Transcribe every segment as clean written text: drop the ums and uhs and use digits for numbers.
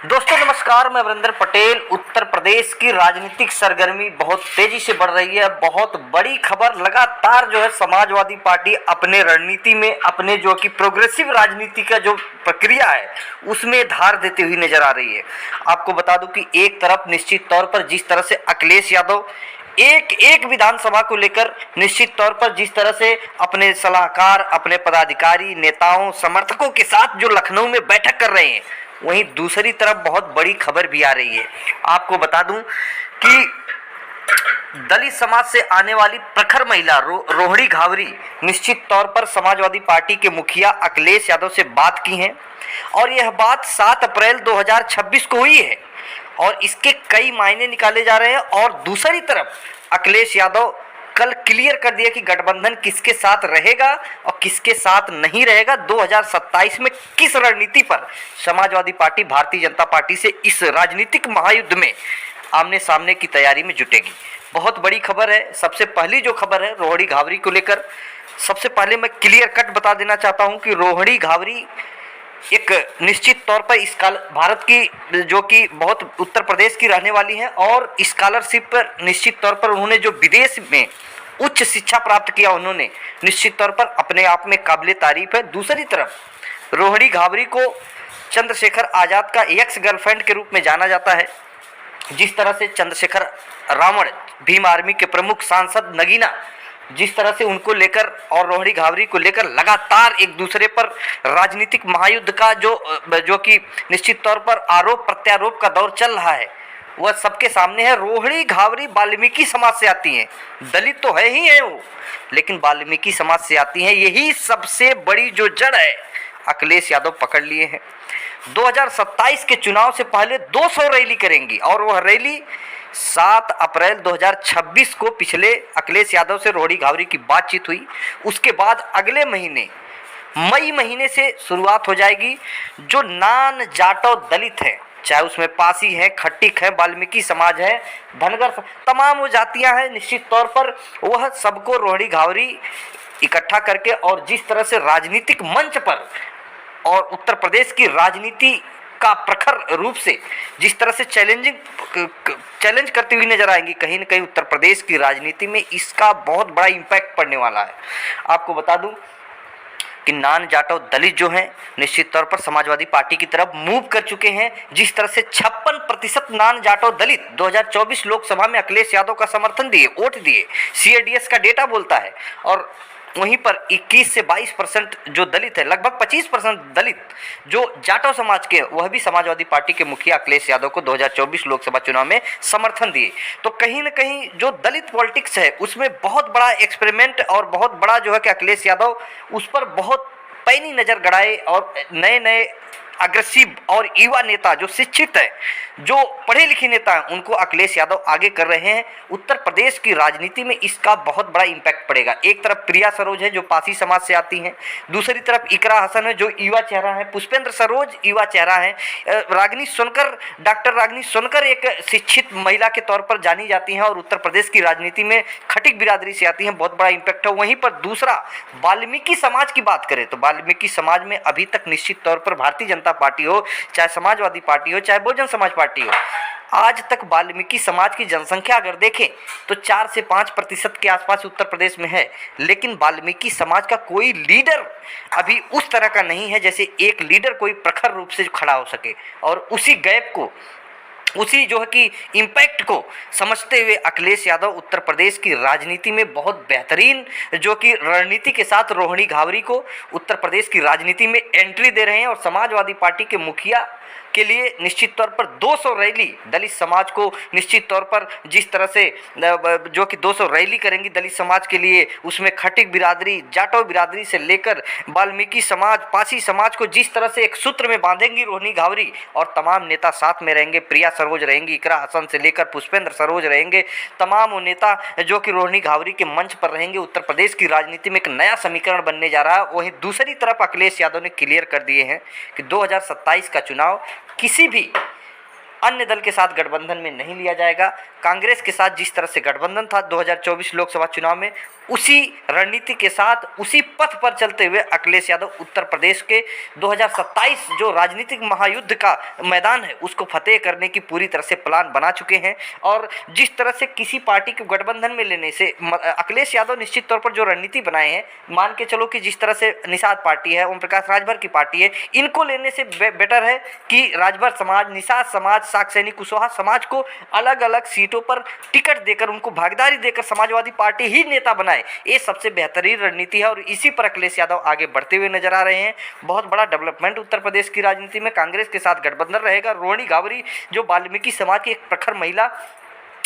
दोस्तों नमस्कार, मैं वरिंदर पटेल। उत्तर प्रदेश की राजनीतिक सरगर्मी बहुत तेजी से बढ़ रही है। बहुत बड़ी खबर, लगातार जो है समाजवादी पार्टी अपने रणनीति में, अपने जो कि प्रोग्रेसिव राजनीति का जो प्रक्रिया है उसमें धार देती हुई नजर आ रही है। आपको बता दूं कि एक तरफ निश्चित तौर पर जिस तरह से अखिलेश यादव एक एक विधानसभा को लेकर निश्चित तौर पर जिस तरह से अपने सलाहकार, अपने पदाधिकारी, नेताओं, समर्थकों के साथ जो लखनऊ में बैठक कर रहे हैं, वहीं दूसरी तरफ बहुत बड़ी खबर भी आ रही है। आपको बता दूं कि दलित समाज से आने वाली प्रखर महिला रोहिणी घावरी निश्चित तौर पर समाजवादी पार्टी के मुखिया अखिलेश यादव से बात की है और यह बात 7 अप्रैल 2026 को हुई है और इसके कई मायने निकाले जा रहे हैं। और दूसरी तरफ अखिलेश यादव कल क्लियर कर दिया कि गठबंधन किसके साथ रहेगा और किसके साथ नहीं रहेगा। 2027 में किस रणनीति पर समाजवादी पार्टी भारतीय जनता पार्टी से इस राजनीतिक महायुद्ध में आमने सामने की तैयारी में जुटेगी। बहुत बड़ी खबर है। सबसे पहली जो खबर है रोहिणी घावरी को लेकर, सबसे पहले मैं क्लियर कट बता देना चाहता हूं कि रोहिणी घावरी एक निश्चित तौर पर भारत की जो कि बहुत उत्तर प्रदेश की रहने वाली हैं और स्कॉलरशिप पर निश्चित तौर पर उन्होंने जो विदेश में उच्च शिक्षा प्राप्त किया, उन्होंने निश्चित तौर पर अपने आप में काबिले तारीफ है। दूसरी तरफ रोहिणी घावरी को चंद्रशेखर आज़ाद का एक्स गर्लफ्रेंड के रूप में जाना जाता है। जिस तरह से चंद्रशेखर रावण, भीम आर्मी के प्रमुख सांसद नगीना, जिस तरह से उनको लेकर और रोहिणी घावरी को लेकर लगातार एक दूसरे पर राजनीतिक महायुद्ध का जो कि निश्चित तौर पर आरोप प्रत्यारोप का दौर चल रहा है, वह सबके सामने है। रोहिणी घावरी वाल्मीकि समाज से आती हैं, दलित तो है ही है वो, लेकिन वाल्मीकि समाज से आती हैं। यही सबसे बड़ी जो जड़ है अखिलेश यादव पकड़ लिए हैं। 2027 के चुनाव से पहले 200 रैली करेंगी और वह रैली 7 अप्रैल 2026 को पिछले अखिलेश यादव से रोहिणी घावरी की बातचीत हुई। उसके बाद अगले महीने मई महीने से शुरुआत हो जाएगी। जो नान जाटव दलित हैं, चाहे उसमें पासी है, खट्टिक है, वाल्मीकि समाज है, धनगर, तमाम वो जातियां हैं, निश्चित तौर पर वह सबको रोहिणी घावरी इकट्ठा करके और जिस तरह से राजनीतिक मंच पर और उत्तर प्रदेश की राजनीति का प्रखर रूप से जिस तरह से चैलेंज करती हुई नजर आएंगी, कहीं ना कहीं उत्तर प्रदेश की राजनीति में इसका बहुत बड़ा इम्पैक्ट पड़ने वाला है। आपको बता दूं कि नान जाटव दलित जो हैं निश्चित तौर पर समाजवादी पार्टी की तरफ मूव कर चुके हैं। जिस तरह से 56% नान जाटव दलित 2024 लोकसभा में अखिलेश यादव का समर्थन दिए, वोट दिए, सीएडीएस का डेटा बोलता है। और वहीं पर 21 से 22% जो दलित है, लगभग 25% दलित जो जाटव समाज के, वह भी समाजवादी पार्टी के मुखिया अखिलेश यादव को 2024 लोकसभा चुनाव में समर्थन दिए। तो कहीं ना कहीं जो दलित पॉलिटिक्स है उसमें बहुत बड़ा एक्सपेरिमेंट और बहुत बड़ा जो है कि अखिलेश यादव उस पर बहुत पैनी नज़र गड़ाए और नए नए अग्रेसिव और युवा नेता जो शिक्षित है, जो पढ़े लिखे नेता हैं, उनको अखिलेश यादव आगे कर रहे हैं। उत्तर प्रदेश की राजनीति में इसका बहुत बड़ा इम्पैक्ट पड़ेगा। एक तरफ प्रिया सरोज है जो पासी समाज से आती हैं, दूसरी तरफ इकरा हसन है जो युवा चेहरा है, पुष्पेंद्र सरोज युवा चेहरा है, रागिनी सोनकर, डॉक्टर रागिनी सोनकर एक शिक्षित महिला के तौर पर जानी जाती हैं और उत्तर प्रदेश की राजनीति में खटिक बिरादरी से आती हैं, बहुत बड़ा इम्पैक्ट है। वहीं पर दूसरा वाल्मीकि समाज की बात करें तो वाल्मीकि समाज में अभी तक निश्चित तौर पर भारतीय जनता पार्टी हो, चाहे समाजवादी पार्टी हो, चाहे बहुजन समाज पार्टी हो, आज तक वाल्मीकि समाज की जनसंख्या अगर देखें तो 4 से 5% के आसपास उत्तर प्रदेश में है। लेकिन वाल्मीकि समाज का कोई लीडर अभी उस तरह का नहीं है जैसे एक लीडर कोई प्रखर रूप से खड़ा हो सके। और उसी गैप को, उसी जो है कि इम्पैक्ट को समझते हुए अखिलेश यादव उत्तर प्रदेश की राजनीति में बहुत बेहतरीन जो कि रणनीति के साथ रोहिणी घावरी को उत्तर प्रदेश की राजनीति में एंट्री दे रहे हैं। और समाजवादी पार्टी के मुखिया के लिए निश्चित तौर पर 200 रैली दलित समाज को निश्चित तौर पर जिस तरह से जो कि 200 रैली करेंगी दलित समाज के लिए, उसमें खटिक बिरादरी, जाटव बिरादरी से लेकर वाल्मीकि समाज, पासी समाज को जिस तरह से एक सूत्र में बांधेंगी रोहिणी घावरी और तमाम नेता साथ में रहेंगे। प्रिया सरोज रहेंगी, इकरा हसन से लेकर पुष्पेंद्र सरोज रहेंगे, तमाम वो नेता जो कि रोहिणी घावरी के मंच पर रहेंगे। उत्तर प्रदेश की राजनीति में एक नया समीकरण बनने जा रहा है। वहीं दूसरी तरफ अखिलेश यादव ने क्लियर कर दिए हैं कि 2027 का चुनाव किसी भी अन्य दल के साथ गठबंधन में नहीं लिया जाएगा। कांग्रेस के साथ जिस तरह से गठबंधन था 2024 लोकसभा चुनाव में, उसी रणनीति के साथ, उसी पथ पर चलते हुए अखिलेश यादव उत्तर प्रदेश के 2027 जो राजनीतिक महायुद्ध का मैदान है उसको फतेह करने की पूरी तरह से प्लान बना चुके हैं। और जिस तरह से किसी पार्टी को गठबंधन में लेने से अखिलेश यादव निश्चित तौर पर जो रणनीति बनाए हैं, मान के चलो कि जिस तरह से निषाद पार्टी है, ओम प्रकाश राजभर की पार्टी है, इनको लेने से बेटर है कि राजभर समाज, निषाद समाज, साक्य सैनिक कुशवाहा समाज को अलग अलग सीटों पर टिकट देकर, उनको भागीदारी देकर समाजवादी पार्टी ही नेता बनाए। ये सबसे बेहतरीन रणनीति है और इसी पर अखिलेश यादव आगे बढ़ते हुए नजर आ रहे हैं। बहुत बड़ा डेवलपमेंट उत्तर प्रदेश की राजनीति में। कांग्रेस के साथ गठबंधन रहेगा। रोहिणी गावरी जो वाल्मीकि समाज की एक प्रखर महिला,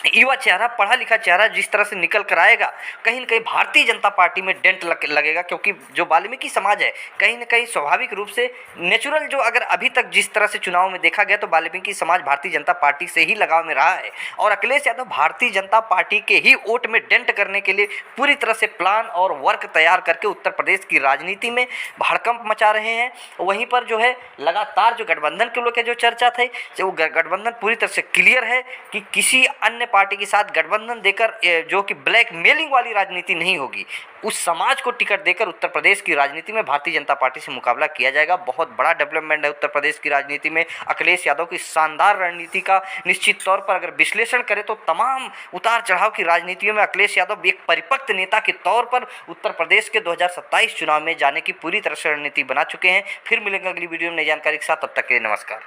युवा चेहरा, पढ़ा लिखा चेहरा जिस तरह से निकल कर आएगा, कहीं न कहीं भारतीय जनता पार्टी में डेंट लगेगा, क्योंकि जो वाल्मीकि समाज है कहीं न कहीं स्वाभाविक रूप से नेचुरल, जो अगर अभी तक जिस तरह से चुनाव में देखा गया तो वाल्मीकि समाज भारतीय जनता पार्टी से ही लगाव में रहा है और अखिलेश यादव भारतीय जनता पार्टी के ही वोट में डेंट करने के लिए पूरी तरह से प्लान और वर्क तैयार करके उत्तर प्रदेश की राजनीति में भड़कंप मचा रहे हैं। वहीं पर जो है लगातार जो गठबंधन के लोग जो चर्चा थी, वो गठबंधन पूरी तरह से क्लियर है कि किसी अन्य पार्टी के साथ गठबंधन देकर जो कि ब्लैक मेलिंग वाली राजनीति नहीं होगी, उस समाज को टिकट देकर उत्तर प्रदेश की राजनीति में भारतीय जनता पार्टी से मुकाबला किया जाएगा। बहुत बड़ा डेवलपमेंट है उत्तर प्रदेश की राजनीति में। अखिलेश यादव की शानदार रणनीति का निश्चित तौर पर अगर विश्लेषण करें तो तमाम उतार चढ़ाव की राजनीतियों में अखिलेश यादव एक परिपक्व नेता के तौर पर उत्तर प्रदेश के 2027 चुनाव में जाने की पूरी तरह से रणनीति बना चुके हैं। फिर मिलेंगे अगली वीडियो में नई जानकारी के साथ, तब तक के लिए नमस्कार।